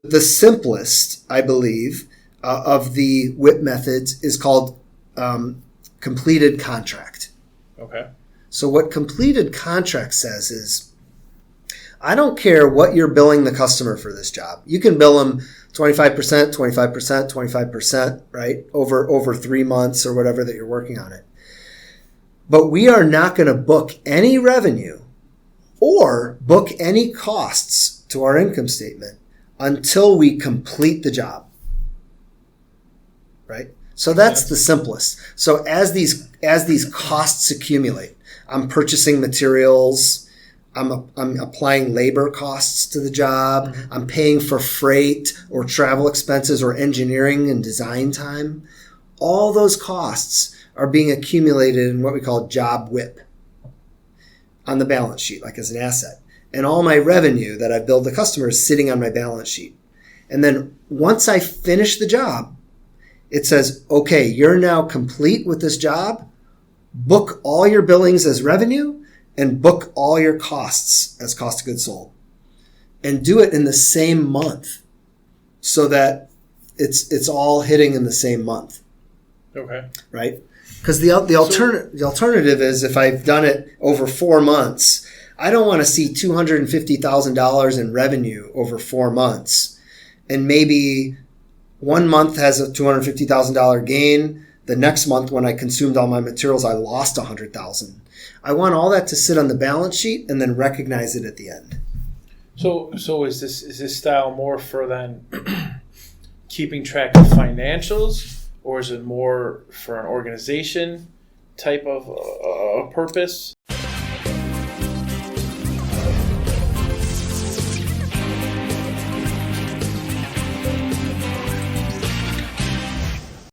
The simplest, I believe, of the WIP methods is called completed contract. Okay. So what completed contract says is, I don't care what you're billing the customer for this job. You can bill them 25%, 25%, 25%, right? Over 3 months or whatever that you're working on it. But we are not going to book any revenue or book any costs to our income statement until we complete the job. Right? So that's the simplest. So as these costs accumulate, I'm purchasing materials, I'm applying labor costs to the job, I'm paying for freight or travel expenses or engineering and design time. All those costs are being accumulated in what we call job WIP on the balance sheet, like as an asset. And all my revenue that I billed the customer is sitting on my balance sheet. And then once I finish the job, it says, okay, you're now complete with this job. Book all your billings as revenue and book all your costs as cost of goods sold. And do it in the same month so that it's all hitting in the same month. Okay. Right? Because the alternative is if I've done it over 4 months, I don't want to see $250,000 in revenue over 4 months. And maybe 1 month has a $250,000 gain. The next month when I consumed all my materials, I lost $100,000. I want all that to sit on the balance sheet and then recognize it at the end. So is this style more for then keeping track of financials, or is it more for an organization type of purpose?